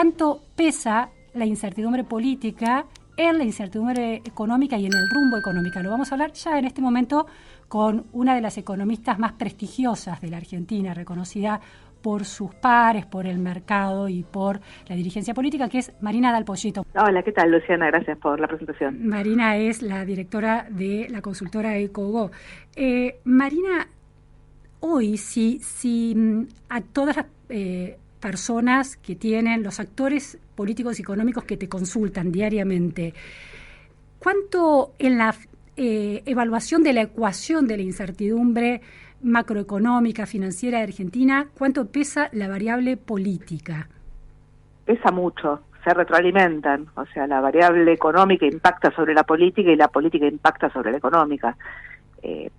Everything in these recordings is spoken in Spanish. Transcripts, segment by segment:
cuánto pesa la incertidumbre política en la incertidumbre económica y en el rumbo económico. Lo vamos a hablar ya en este momento con una de las economistas más prestigiosas de la Argentina, reconocida por sus pares, por el mercado y por la dirigencia política, que es Marina Dal Poggito. Hola, ¿qué tal, Luciana? Gracias por la presentación. Marina es la directora de la consultora EcoGo. Marina, hoy, si a todas las personas que tienen, los actores políticos y económicos que te consultan diariamente, ¿cuánto en la evaluación de la ecuación de la incertidumbre macroeconómica, financiera de Argentina, cuánto pesa la variable política? Pesa mucho, se retroalimentan, o sea, la variable económica impacta sobre la política y la política impacta sobre la económica.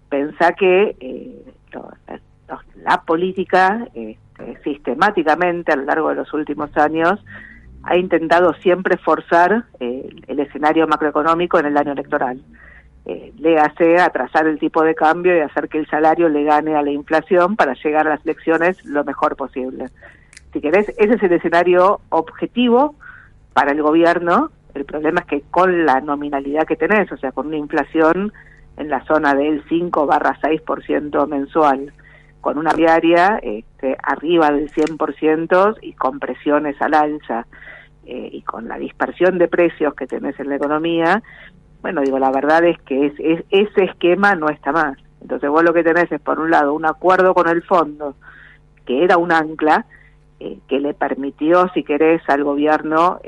Pensá que la política sistemáticamente a lo largo de los últimos años ha intentado siempre forzar el escenario macroeconómico en el año electoral. Léase atrasar el tipo de cambio y hacer que el salario le gane a la inflación para llegar a las elecciones lo mejor posible. Si querés, ese es el escenario objetivo para el gobierno. El problema es que con la nominalidad que tenés, o sea, con una inflación en la zona del 5-6% mensual, con una diaria arriba del 100% y con presiones al alza, y con la dispersión de precios que tenés en la economía, bueno, digo, la verdad es que ese esquema no está más. Entonces vos lo que tenés es, por un lado, un acuerdo con el fondo, que era un ancla, que le permitió, si querés, al gobierno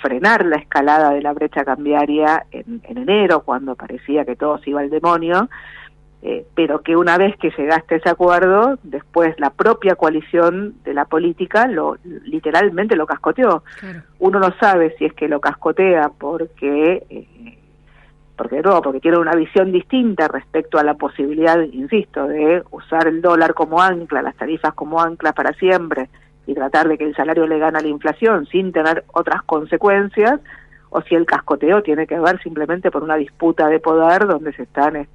frenar la escalada de la brecha cambiaria en enero, cuando parecía que todo se iba al demonio, pero que una vez que llegaste a ese acuerdo, después la propia coalición de la política literalmente lo cascoteó. Claro. Uno no sabe si es que lo cascotea porque tiene una visión distinta respecto a la posibilidad, insisto, de usar el dólar como ancla, las tarifas como ancla para siempre, y tratar de que el salario le gane a la inflación sin tener otras consecuencias, o si el cascoteo tiene que ver simplemente por una disputa de poder donde se están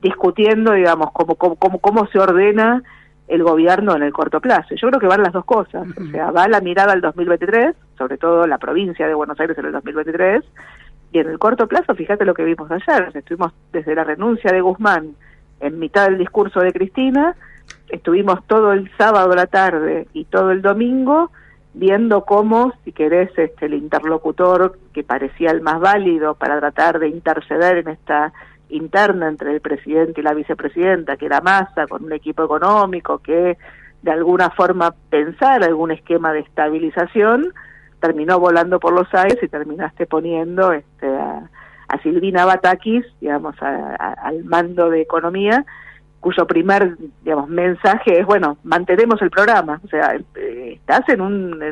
discutiendo, digamos, cómo se ordena el gobierno en el corto plazo. Yo creo que van las dos cosas. O sea, va la mirada al 2023, sobre todo la provincia de Buenos Aires en el 2023, y en el corto plazo, fíjate lo que vimos ayer. Estuvimos desde la renuncia de Guzmán en mitad del discurso de Cristina, estuvimos todo el sábado a la tarde y todo el domingo viendo cómo, si querés, el interlocutor que parecía el más válido para tratar de interceder en esta interna entre el presidente y la vicepresidenta, que era Massa, con un equipo económico que de alguna forma pensara algún esquema de estabilización, terminó volando por los aires y terminaste poniendo a Silvina Batakis, digamos, al mando de economía, cuyo primer, digamos, mensaje es, bueno, mantenemos el programa. O sea, estás en un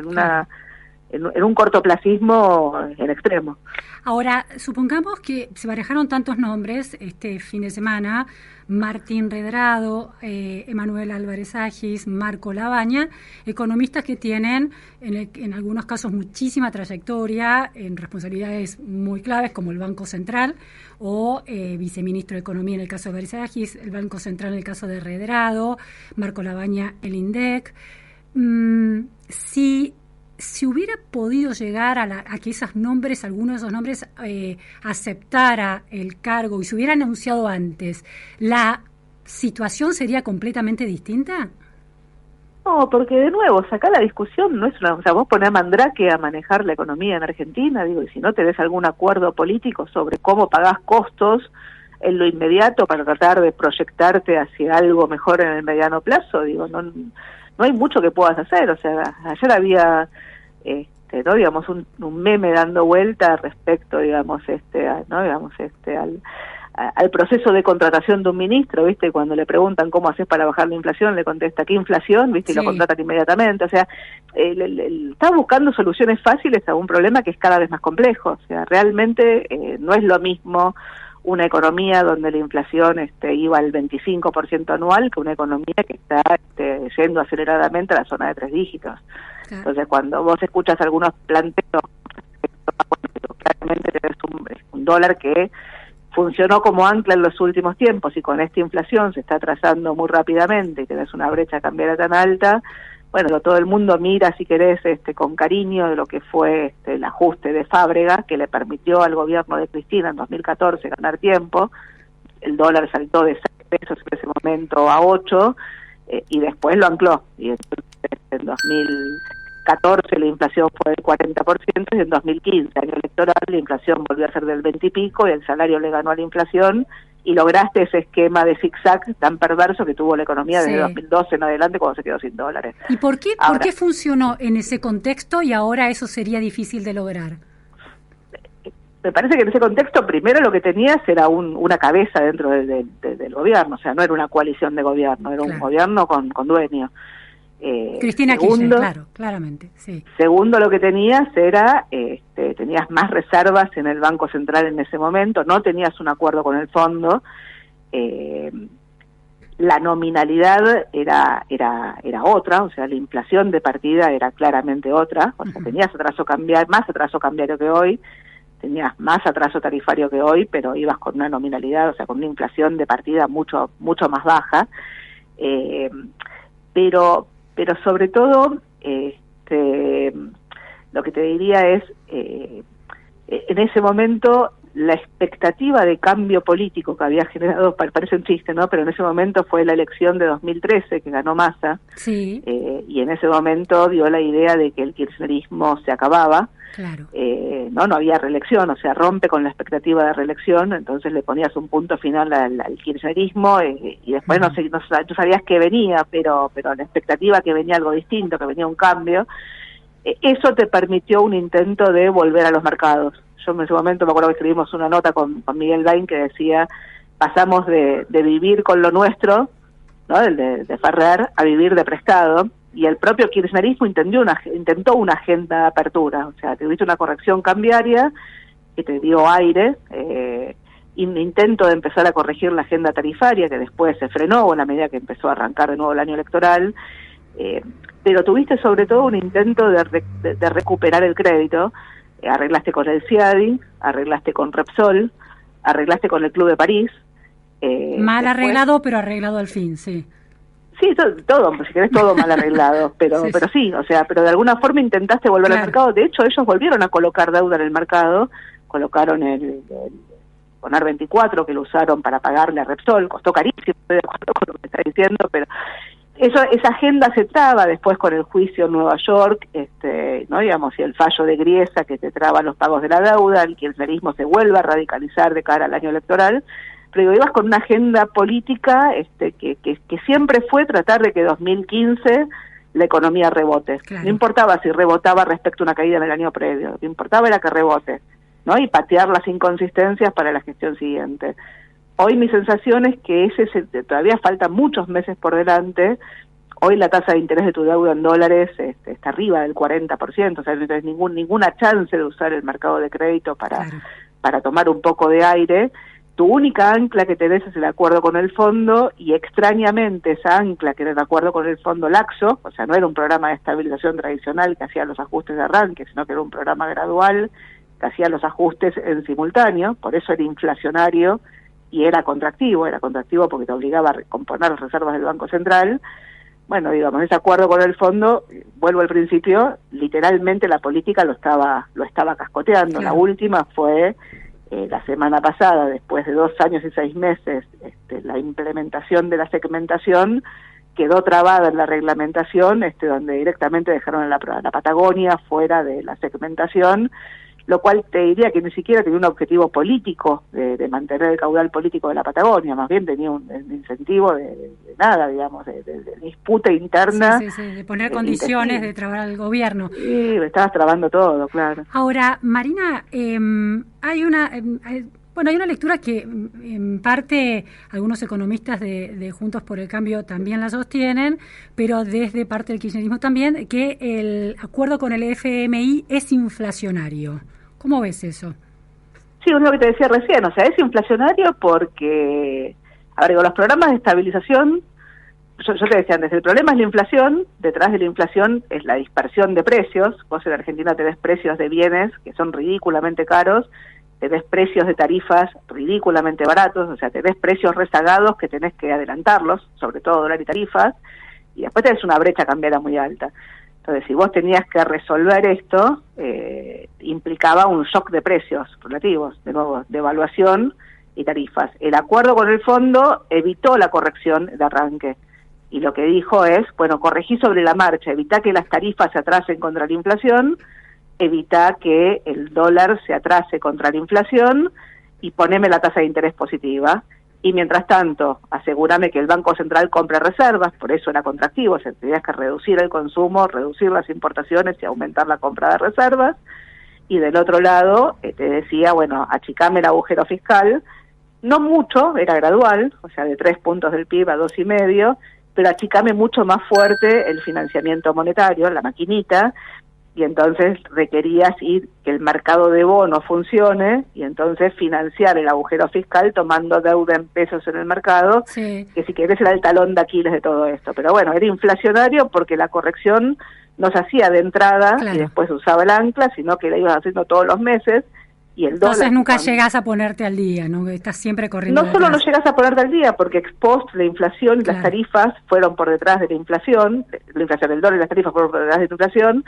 cortoplacismo en extremo. Ahora, supongamos que se barajaron tantos nombres este fin de semana: Martín Redrado, Emanuel Álvarez Agis, Marco Labaña, economistas que tienen en algunos casos muchísima trayectoria en responsabilidades muy claves como el Banco Central o viceministro de Economía en el caso de Álvarez Agis, el Banco Central en el caso de Redrado, Marco Labaña el INDEC. Si hubiera podido llegar a que esos nombres, alguno de esos nombres, aceptara el cargo y se hubiera anunciado antes, ¿la situación sería completamente distinta? No, porque de nuevo, acá la discusión no es o sea, vos ponés a Mandrake a manejar la economía en Argentina, digo, y si no tenés algún acuerdo político sobre cómo pagás costos en lo inmediato para tratar de proyectarte hacia algo mejor en el mediano plazo, digo, no hay mucho que puedas hacer. O sea, ayer había ¿no? digamos un meme dando vuelta respecto, digamos, al proceso de contratación de un ministro, ¿viste? Cuando le preguntan cómo haces para bajar la inflación, le contesta, ¿qué inflación? ¿Viste? Sí. Y lo contratan inmediatamente. O sea, está buscando soluciones fáciles a un problema que es cada vez más complejo. O sea, realmente no es lo mismo una economía donde la inflación iba al 25% anual que una economía que está yendo aceleradamente a la zona de 3 dígitos. Claro. Entonces, cuando vos escuchas algunos planteos, claramente tenés un dólar que funcionó como ancla en los últimos tiempos y con esta inflación se está atrasando muy rápidamente y tenés una brecha cambiaria tan alta, bueno, todo el mundo mira, si querés, con cariño de lo que fue el ajuste de Fábrega, que le permitió al gobierno de Cristina en 2014 ganar tiempo. El dólar saltó de 6 pesos en ese momento a 8, y después lo ancló. Y entonces en 2014 la inflación fue del 40%, y en 2015, año electoral, la inflación volvió a ser del 20 y pico, y el salario le ganó a la inflación, y lograste ese esquema de zigzag tan perverso que tuvo la economía desde 2012 en adelante, cuando se quedó sin dólares. ¿Y por qué funcionó en ese contexto y ahora eso sería difícil de lograr? Me parece que en ese contexto, primero lo que tenías era una cabeza dentro del gobierno, o sea, no era una coalición de gobierno, era un gobierno con dueño. Cristina Kirchner, claro, claramente, sí. Segundo, lo que tenías era, tenías más reservas en el Banco Central en ese momento, no tenías un acuerdo con el fondo, la nominalidad era otra, o sea, la inflación de partida era claramente otra, o sea, tenías más atraso cambiario que hoy, tenías más atraso tarifario que hoy, pero ibas con una nominalidad, o sea, con una inflación de partida mucho más baja, pero sobre todo, lo que te diría es, en ese momento, la expectativa de cambio político que había generado, parece un chiste, ¿no? Pero en ese momento fue la elección de 2013 que ganó Massa, sí. Y en ese momento dio la idea de que el kirchnerismo se acababa. Claro. No había reelección, o sea, rompe con la expectativa de reelección, entonces le ponías un punto final al kirchnerismo, y después no sabías que venía, pero la expectativa que venía algo distinto, que venía un cambio, eso te permitió un intento de volver a los mercados. Yo en ese momento me acuerdo que escribimos una nota con Miguel Bain que decía, pasamos de vivir con lo nuestro, ¿no? de Ferrer, a vivir de prestado. Y el propio kirchnerismo intentó una agenda de apertura, o sea, tuviste una corrección cambiaria que te dio aire, un intento de empezar a corregir la agenda tarifaria que después se frenó a la medida que empezó a arrancar de nuevo el año electoral, pero tuviste sobre todo un intento de recuperar el crédito. Arreglaste con el CIADI, arreglaste con Repsol, arreglaste con el Club de París. Mal arreglado, pero arreglado al fin, sí. Sí, todo, si querés, todo mal arreglado, pero sí, o sea, pero de alguna forma intentaste volver al mercado. De hecho, ellos volvieron a colocar deuda en el mercado, colocaron el Poner 24, que lo usaron para pagarle a Repsol, costó carísimo, estoy de acuerdo con lo que está diciendo, pero esa agenda se traba después con el juicio en Nueva York, no digamos, y el fallo de Griesa que te traba los pagos de la deuda, el kirchnerismo se vuelve a radicalizar de cara al año electoral. Pero ibas con una agenda política que siempre fue tratar de que 2015 la economía rebote. Claro. No importaba si rebotaba respecto a una caída en el año previo, lo que importaba era que rebote, ¿no? Y patear las inconsistencias para la gestión siguiente. Hoy mi sensación es que todavía faltan muchos meses por delante. Hoy la tasa de interés de tu deuda en dólares está arriba del 40%, o sea, no tienes ninguna chance de usar el mercado de crédito para tomar un poco de aire. Tu única ancla que tenés es el acuerdo con el fondo, y extrañamente esa ancla, que era el acuerdo con el fondo laxo, o sea, no era un programa de estabilización tradicional que hacía los ajustes de arranque, sino que era un programa gradual que hacía los ajustes en simultáneo, por eso era inflacionario y era contractivo porque te obligaba a recomponer las reservas del Banco Central. Bueno, digamos, ese acuerdo con el fondo, vuelvo al principio, literalmente la política lo estaba cascoteando. Claro. La última fue la semana pasada, después de 2 años y 6 meses, la implementación de la segmentación quedó trabada en la reglamentación, donde directamente dejaron a la Patagonia fuera de la segmentación, lo cual te diría que ni siquiera tenía un objetivo político de mantener el caudal político de la Patagonia, más bien tenía un incentivo de nada, digamos, de disputa interna. Sí, de poner condiciones, de trabar al gobierno. Sí, estabas trabando todo, claro. Ahora, Marina, hay una lectura que en parte algunos economistas de Juntos por el Cambio también la sostienen, pero desde parte del kirchnerismo también, que el acuerdo con el FMI es inflacionario. ¿Cómo ves eso? Sí, es lo que te decía recién, o sea, es inflacionario porque, los programas de estabilización, yo te decía antes, el problema es la inflación, detrás de la inflación es la dispersión de precios. Vos en Argentina tenés precios de bienes que son ridículamente caros, tenés precios de tarifas ridículamente baratos, o sea, tenés precios rezagados que tenés que adelantarlos, sobre todo dólar y tarifas, y después tenés una brecha cambiaria muy alta. Entonces, si vos tenías que resolver esto, implicaba un shock de precios relativos, de nuevo, de evaluación y tarifas. El acuerdo con el fondo evitó la corrección de arranque, y lo que dijo es, bueno, corregí sobre la marcha, evitá que las tarifas se atrasen contra la inflación, evitá que el dólar se atrase contra la inflación, y poneme la tasa de interés positiva. Y mientras tanto, asegúrame que el Banco Central compre reservas, por eso era contractivo, o sea, tenías que reducir el consumo, reducir las importaciones y aumentar la compra de reservas. Y del otro lado, te decía, bueno, achicame el agujero fiscal, no mucho, era gradual, o sea, de 3 puntos del PIB a 2,5, pero achicame mucho más fuerte el financiamiento monetario, la maquinita, y entonces requerías ir que el mercado de bonos funcione y entonces financiar el agujero fiscal tomando deuda en pesos en el mercado, sí, que si querés era el talón de Aquiles de todo esto. Pero bueno, era inflacionario porque la corrección no se hacía de entrada, claro, y después usaba el ancla, sino que la ibas haciendo todos los meses. Y el entonces dólar, nunca llegás a ponerte al día, ¿no? Estás siempre corriendo. No solo no llegás a ponerte al día, porque ex post la inflación y las tarifas fueron por detrás de la inflación del dólar y las tarifas fueron por detrás de la inflación,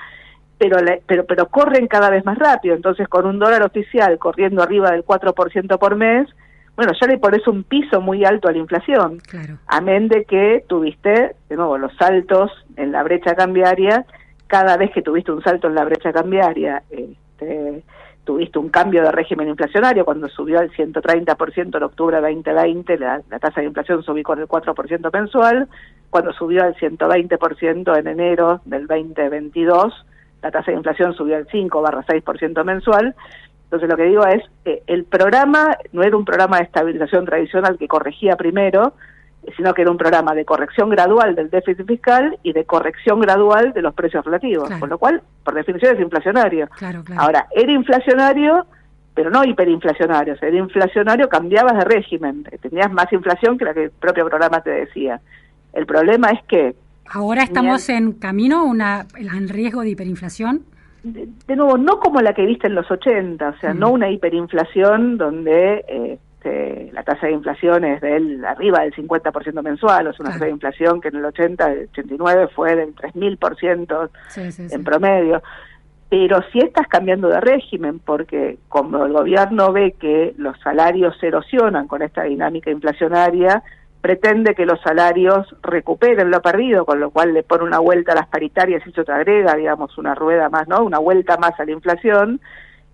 pero corren cada vez más rápido. Entonces, con un dólar oficial corriendo arriba del 4% por mes, bueno, ya le pones un piso muy alto a la inflación. Claro. Amén de que tuviste, de nuevo, los saltos en la brecha cambiaria. Cada vez que tuviste un salto en la brecha cambiaria, tuviste un cambio de régimen inflacionario. Cuando subió al 130% en octubre de 2020, la tasa de inflación subió con el 4% mensual. Cuando subió al 120% en enero del 2022, la tasa de inflación subió al 5/6% mensual. Entonces lo que digo es, el programa no era un programa de estabilización tradicional que corregía primero, sino que era un programa de corrección gradual del déficit fiscal y de corrección gradual de los precios relativos, claro, con lo cual, por definición, es inflacionario. Claro, claro. Ahora, era inflacionario, pero no hiperinflacionario. O sea, era inflacionario, cambiabas de régimen, tenías más inflación que la que el propio programa te decía. El problema es que... ¿Ahora estamos en camino, en riesgo de hiperinflación? De nuevo, no como la que viste en los 80, o sea, no una hiperinflación donde la tasa de inflación es arriba del 50% mensual, o sea, una tasa de inflación que en el 80, el 89 fue del 3.000% en promedio. Pero sí estás cambiando de régimen, porque como el gobierno ve que los salarios se erosionan con esta dinámica inflacionaria, pretende que los salarios recuperen lo perdido, con lo cual le pone una vuelta a las paritarias y eso te agrega, digamos, una rueda más, ¿no? Una vuelta más a la inflación.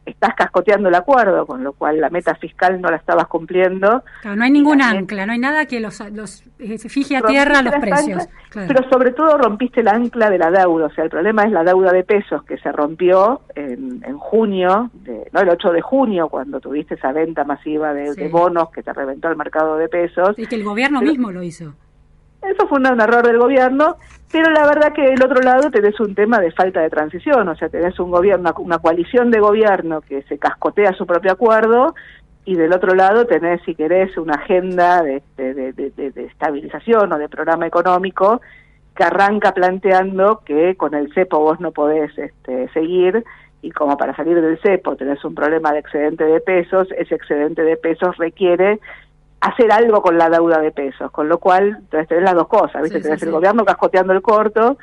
Estás cascoteando el acuerdo, con lo cual la meta fiscal no la estabas cumpliendo. Claro, no hay ningún ancla, no hay nada que se fije a tierra los precios. Claro. Pero sobre todo rompiste el ancla de la deuda, o sea, el problema es la deuda de pesos que se rompió en junio, el 8 de junio, cuando tuviste esa venta masiva de bonos que te reventó el mercado de pesos. Y que el gobierno mismo lo hizo. Eso fue un error del gobierno, pero la verdad que del otro lado tenés un tema de falta de transición, o sea, tenés un gobierno, una coalición de gobierno que se cascotea su propio acuerdo, y del otro lado tenés, si querés, una agenda de estabilización o de programa económico que arranca planteando que con el cepo vos no podés seguir, y como para salir del cepo tenés un problema de excedente de pesos, ese excedente de pesos requiere hacer algo con la deuda de pesos, con lo cual entonces tenés las dos cosas, ¿viste? Tenés el gobierno cascoteando el corto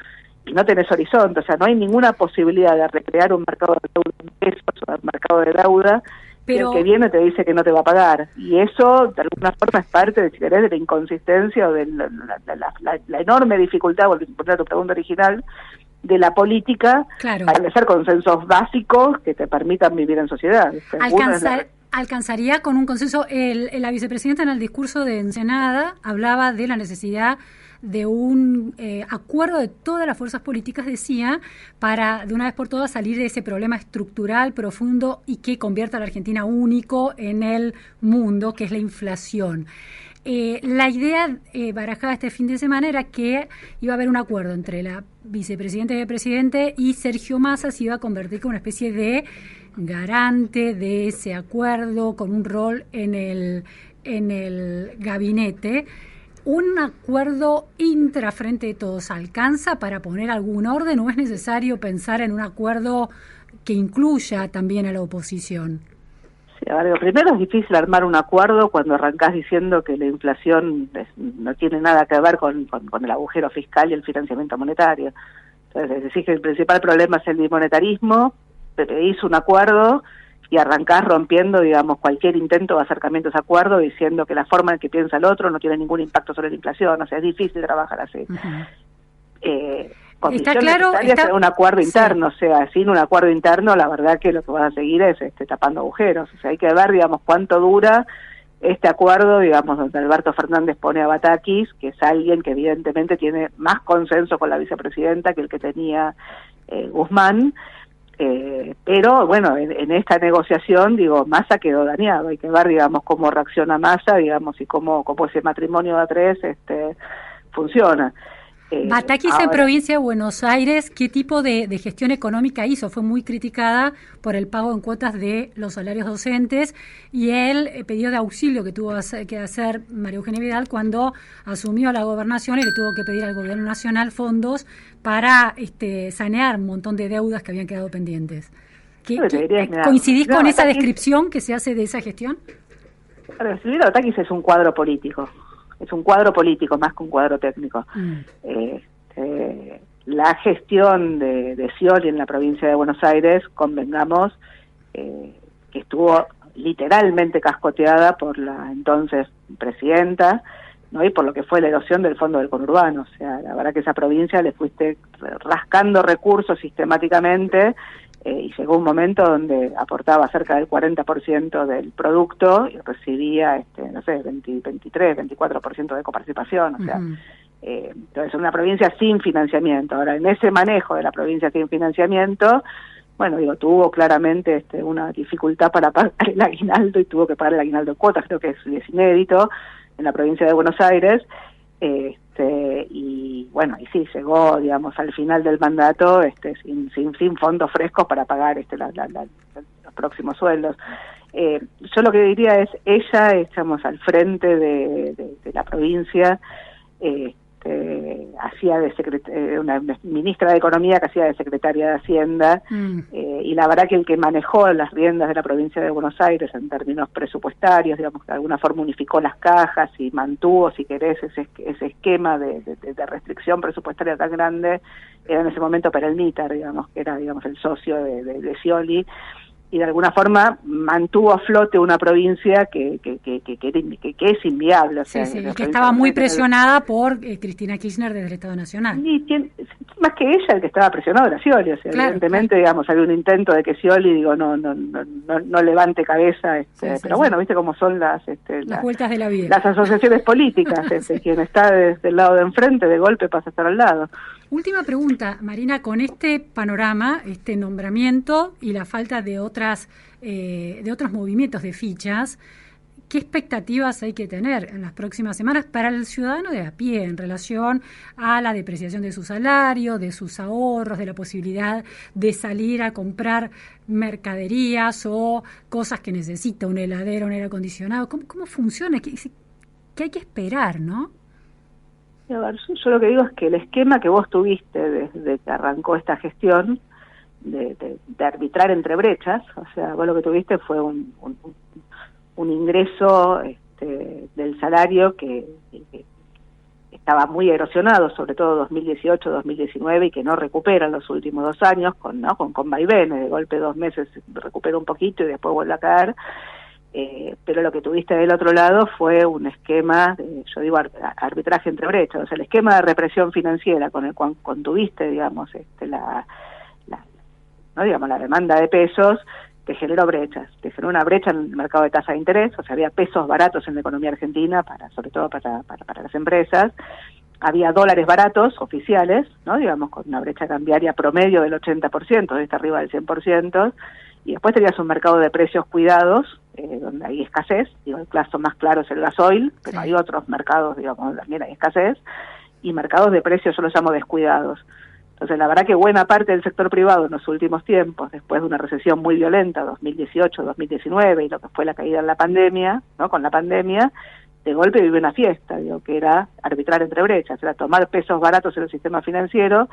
y no tenés horizonte, o sea, no hay ninguna posibilidad de recrear un mercado de deuda en pesos o un mercado de deuda, pero el que viene te dice que no te va a pagar, y eso de alguna forma es parte, de, si querés, de la inconsistencia o de la enorme dificultad, volviendo a tu pregunta original, de la política para establecer consensos básicos que te permitan vivir en sociedad. Alcanzaría con un consenso. La vicepresidenta en el discurso de Ensenada hablaba de la necesidad de un acuerdo de todas las fuerzas políticas, decía, para de una vez por todas salir de ese problema estructural profundo y que convierta a la Argentina único en el mundo, que es la inflación. La idea barajada este fin de semana era que iba a haber un acuerdo entre la vicepresidenta y el presidente, y Sergio Massa se iba a convertir como una especie de garante de ese acuerdo, con un rol en el gabinete. ¿Un acuerdo intrafrente de todos alcanza para poner algún orden, o es necesario pensar en un acuerdo que incluya también a la oposición? Sí, a ver, primero es difícil armar un acuerdo cuando arrancás diciendo que la inflación no tiene nada que ver con el agujero fiscal y el financiamiento monetario. Entonces, decís que el principal problema es el bimonetarismo, pedís un acuerdo y arrancás rompiendo, digamos, cualquier intento de acercamiento a ese acuerdo, diciendo que la forma en que piensa el otro no tiene ningún impacto sobre la inflación. O sea, es difícil trabajar así. Está claro, es un acuerdo interno, o sea, sin un acuerdo interno, la verdad que lo que vas a seguir es tapando agujeros. O sea, hay que ver, digamos, cuánto dura este acuerdo, digamos, donde Alberto Fernández pone a Batakis, que es alguien que evidentemente tiene más consenso con la vicepresidenta que el que tenía Guzmán, pero bueno, en esta negociación, digo, Massa quedó dañado. Hay que ver, digamos, cómo reacciona Massa, digamos, y cómo ese matrimonio de a tres funciona. Batakis en provincia de Buenos Aires, ¿qué tipo de gestión económica hizo? Fue muy criticada por el pago en cuotas de los salarios docentes y el pedido de auxilio que tuvo que hacer María Eugenia Vidal cuando asumió la gobernación y le tuvo que pedir al gobierno nacional fondos para sanear un montón de deudas que habían quedado pendientes. ¿Coincidís con esa descripción que se hace de esa gestión? Silvina Batakis es un cuadro político. Es un cuadro político más que un cuadro técnico. La gestión de Scioli en la provincia de Buenos Aires, convengamos, que estuvo literalmente cascoteada por la entonces presidenta, ¿no? Y por lo que fue la erosión del fondo del conurbano. O sea, la verdad que esa provincia le fuiste rascando recursos sistemáticamente, y llegó un momento donde aportaba cerca del 40% del producto y recibía, 23, 24% de coparticipación, o sea, entonces una provincia sin financiamiento. Ahora, en ese manejo de la provincia sin financiamiento, bueno, tuvo claramente una dificultad para pagar el aguinaldo y tuvo que pagar el aguinaldo en cuotas, creo que es inédito en la provincia de Buenos Aires, y bueno, y sí, llegó, digamos, al final del mandato sin fondos frescos para pagar los próximos sueldos. Yo lo que diría es, ella, estamos al frente de la provincia, hacía de una ministra de Economía que hacía de secretaria de Hacienda, y la verdad que el que manejó las riendas de la provincia de Buenos Aires en términos presupuestarios, digamos, que de alguna forma unificó las cajas y mantuvo, si querés, ese esquema de restricción presupuestaria tan grande, era en ese momento Perelmítar, digamos, que era, digamos, el socio de Scioli, y de alguna forma mantuvo a flote una provincia que es inviable. O sea, sí, que estaba muy presionada por Cristina Kirchner desde el Estado Nacional. Y más que ella, el que estaba presionado era Scioli. O sea, claro, evidentemente, digamos, había un intento de que Scioli, no levante cabeza, pero bueno, viste cómo son las vueltas de la vida. Las asociaciones políticas, quien está desde el lado de enfrente, de golpe pasa a estar al lado. Última pregunta, Marina, con este panorama, este nombramiento y la falta de otros movimientos de fichas, ¿qué expectativas hay que tener en las próximas semanas para el ciudadano de a pie en relación a la depreciación de su salario, de sus ahorros, de la posibilidad de salir a comprar mercaderías o cosas que necesita, un heladero, un aire acondicionado? ¿Cómo funciona? ¿Qué hay que esperar, no? A ver, yo lo que digo es que el esquema que vos tuviste desde que arrancó esta gestión de arbitrar entre brechas, o sea, vos lo que tuviste fue un ingreso del salario que estaba muy erosionado, sobre todo 2018, 2019, y que no recupera en los últimos 2 años, con vaivenes, de golpe 2 meses recupera un poquito y después vuelve a caer. Pero lo que tuviste del otro lado fue un esquema, arbitraje entre brechas, o sea, el esquema de represión financiera con el cual contuviste, digamos, la demanda de pesos, te generó brechas, te generó una brecha en el mercado de tasa de interés, o sea, había pesos baratos en la economía argentina, sobre todo para las empresas, había dólares baratos, oficiales, ¿no? Digamos, con una brecha cambiaria promedio del 80%, está arriba del 100%, y después tenías un mercado de precios cuidados, donde hay escasez, el caso más claro es el gasoil, pero hay otros mercados, digamos, donde también hay escasez, y mercados de precios yo los llamo descuidados. Entonces, la verdad que buena parte del sector privado en los últimos tiempos, después de una recesión muy violenta, 2018, 2019, y lo que fue la caída en la pandemia, ¿no? Con la pandemia, de golpe vive una fiesta, que era arbitrar entre brechas, era tomar pesos baratos en el sistema financiero,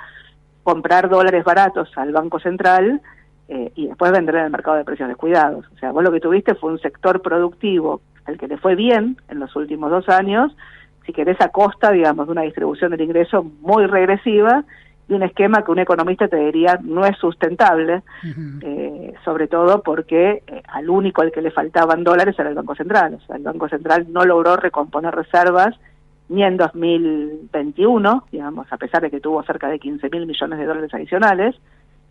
comprar dólares baratos al Banco Central, y después vender en el mercado de precios descuidados. O sea, vos lo que tuviste fue un sector productivo al que le fue bien en los últimos 2 años, si querés a costa, digamos, de una distribución del ingreso muy regresiva y un esquema que un economista te diría no es sustentable, sobre todo porque al único al que le faltaban dólares era el Banco Central. O sea, el Banco Central no logró recomponer reservas ni en 2021, digamos, a pesar de que tuvo cerca de 15.000 millones de dólares adicionales,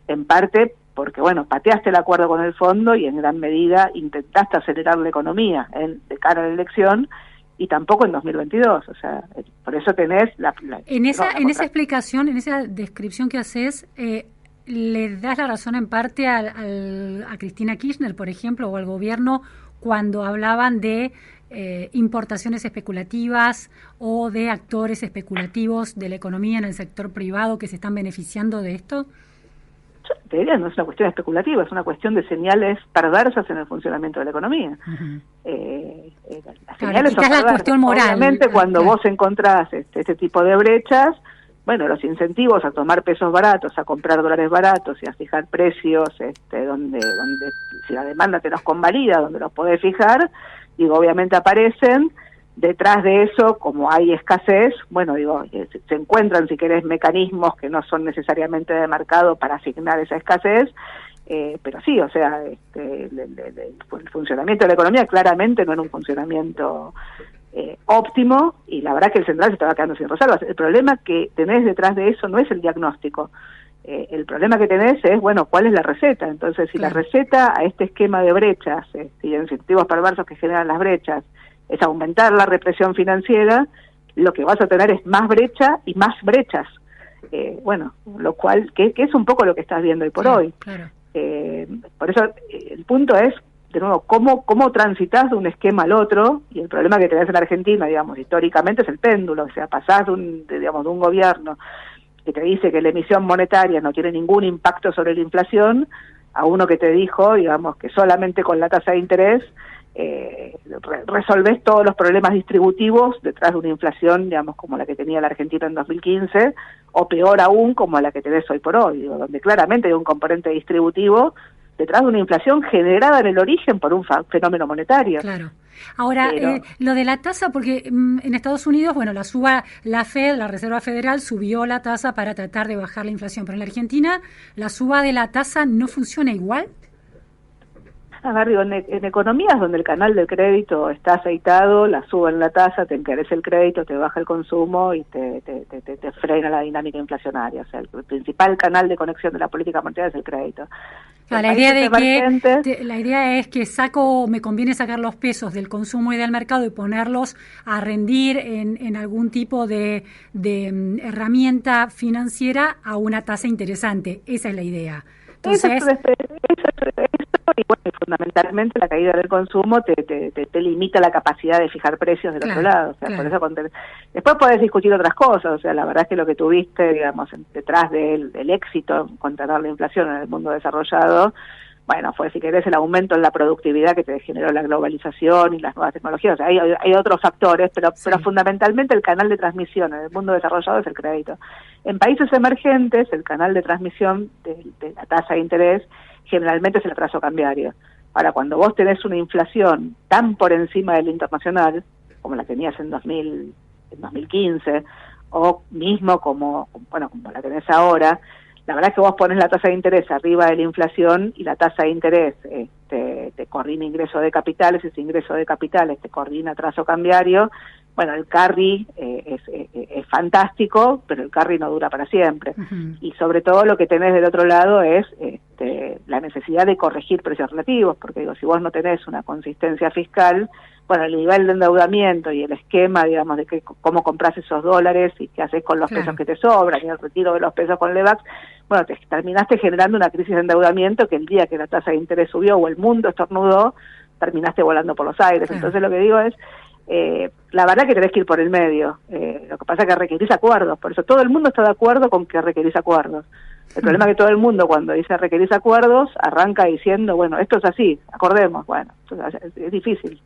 en parte porque, bueno, pateaste el acuerdo con el fondo y en gran medida intentaste acelerar la economía de cara a la elección, y tampoco en 2022, o sea, por eso tenés en esa explicación, en esa descripción que haces, le das la razón en parte a Cristina Kirchner, por ejemplo, o al gobierno cuando hablaban de importaciones especulativas o de actores especulativos de la economía en el sector privado que se están beneficiando de esto. Yo te diría, no es una cuestión especulativa, es una cuestión de señales perversas en el funcionamiento de la economía. Las señales son la cuestión moral. Obviamente, cuando vos encontrás este tipo de brechas, bueno, los incentivos a tomar pesos baratos, a comprar dólares baratos y a fijar precios donde si la demanda te los convalida, donde los podés fijar, digo, obviamente aparecen. Detrás de eso, como hay escasez, bueno, digo, se encuentran, si querés, mecanismos que no son necesariamente de mercado para asignar esa escasez, pero sí, o sea, el funcionamiento de la economía claramente no era un funcionamiento óptimo, y la verdad que el central se estaba quedando sin reservas. El problema que tenés detrás de eso no es el diagnóstico, el problema que tenés es, bueno, ¿cuál es la receta? Entonces, si la receta a este esquema de brechas y incentivos perversos que generan las brechas es aumentar la represión financiera, lo que vas a tener es más brecha y más brechas. Bueno, lo cual, que es un poco lo que estás viendo hoy por hoy. Claro. Por eso el punto es, de nuevo, cómo transitas de un esquema al otro, y el problema que tenés en Argentina, digamos, históricamente es el péndulo. O sea, pasás de un gobierno que te dice que la emisión monetaria no tiene ningún impacto sobre la inflación, a uno que te dijo, digamos, que solamente con la tasa de interés resolvés todos los problemas distributivos detrás de una inflación, digamos, como la que tenía la Argentina en 2015, o peor aún, como la que tenés hoy por hoy, digo, donde claramente hay un componente distributivo detrás de una inflación generada en el origen por un fenómeno monetario. Claro. Ahora, lo de la tasa, porque en Estados Unidos, bueno, la Fed, la Reserva Federal, subió la tasa para tratar de bajar la inflación, pero en la Argentina la suba de la tasa no funciona igual. A ver, digo, en economías donde el canal del crédito está aceitado, la suben la tasa, te encarece el crédito, te baja el consumo y te frena la dinámica inflacionaria. O sea, el principal canal de conexión de la política monetaria es el crédito. La idea es que me conviene sacar los pesos del consumo y del mercado y ponerlos a rendir en algún tipo de herramienta financiera a una tasa interesante. Esa es la idea. Entonces, y bueno, fundamentalmente la caída del consumo te limita la capacidad de fijar precios del otro lado. O sea, por eso después podés discutir otras cosas. O sea, la verdad es que lo que tuviste, digamos, detrás del éxito en controlar la inflación en el mundo desarrollado, bueno, fue, si querés, el aumento en la productividad que te generó la globalización y las nuevas tecnologías. O sea, hay otros factores, pero fundamentalmente el canal de transmisión en el mundo desarrollado es el crédito. En países emergentes, el canal de transmisión de la tasa de interés generalmente es el atraso cambiario. Ahora, cuando vos tenés una inflación tan por encima del internacional, como la tenías en 2015, o mismo como la tenés ahora, la verdad es que vos pones la tasa de interés arriba de la inflación y la tasa de interés te coordina ingreso de capitales, ese ingreso de capitales te coordina atraso cambiario. Bueno, el carry es fantástico, pero el carry no dura para siempre. Y sobre todo lo que tenés del otro lado es la necesidad de corregir precios relativos, porque digo, si vos no tenés una consistencia fiscal, bueno, el nivel de endeudamiento y el esquema, digamos, de cómo compras esos dólares y qué haces con los pesos que te sobran y el retiro de los pesos con Levax, bueno, te terminaste generando una crisis de endeudamiento que el día que la tasa de interés subió o el mundo estornudó, terminaste volando por los aires. Entonces lo que digo es, la verdad que tenés que ir por el medio. Lo que pasa es que requerís acuerdos, por eso todo el mundo está de acuerdo con que requerís acuerdos. El problema es que todo el mundo, cuando dice requerís acuerdos, arranca diciendo, bueno, esto es así, acordemos. Bueno, es difícil.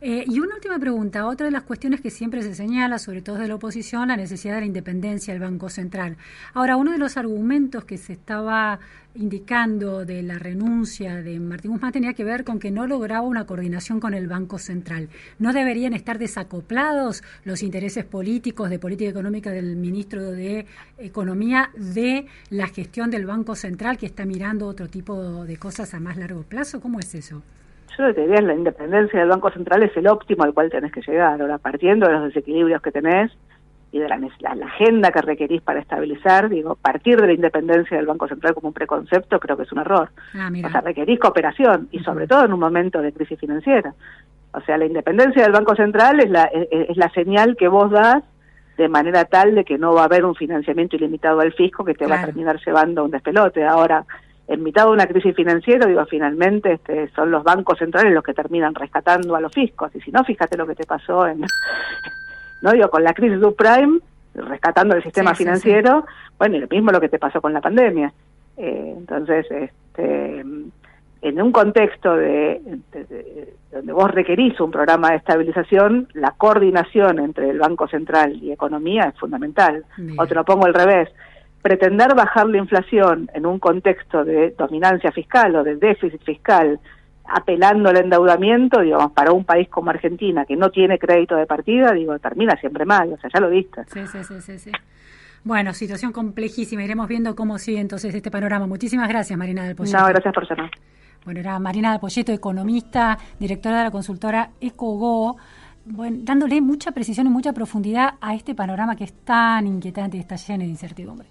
Y una última pregunta. Otra de las cuestiones que siempre se señala, sobre todo de la oposición, la necesidad de la independencia del Banco Central. Ahora, uno de los argumentos que se estaba indicando de la renuncia de Martín Guzmán tenía que ver con que no lograba una coordinación con el Banco Central. ¿No deberían estar desacoplados los intereses políticos de política económica del ministro de Economía de la gestión del Banco Central, que está mirando otro tipo de cosas a más largo plazo? ¿Cómo es eso? Yo lo que diría es la independencia del Banco Central es el óptimo al cual tenés que llegar. Ahora, partiendo de los desequilibrios que tenés y de la agenda que requerís para estabilizar, partir de la independencia del Banco Central como un preconcepto creo que es un error. O sea, requerís cooperación y sobre todo en un momento de crisis financiera. O sea, la independencia del Banco Central es la señal que vos das de manera tal de que no va a haber un financiamiento ilimitado al fisco que te va a terminar llevando a un despelote. Ahora, en mitad de una crisis financiera, finalmente son los bancos centrales los que terminan rescatando a los fiscos. Y si no, fíjate lo que te pasó con la crisis subprime, rescatando el sistema financiero, bueno, y lo mismo lo que te pasó con la pandemia. Entonces, en un contexto donde vos requerís un programa de estabilización, la coordinación entre el Banco Central y economía es fundamental. Bien. O te lo pongo al revés. Pretender bajar la inflación en un contexto de dominancia fiscal o de déficit fiscal, apelando al endeudamiento, para un país como Argentina, que no tiene crédito de partida, termina siempre mal, o sea, ya lo viste. Sí. Bueno, situación complejísima, iremos viendo cómo sigue entonces este panorama. Muchísimas gracias, Marina del Poyeto. No, gracias por llamar. Bueno, era Marina del Poyeto, economista, directora de la consultora EcoGo, dándole mucha precisión y mucha profundidad a este panorama que es tan inquietante y está lleno de incertidumbre.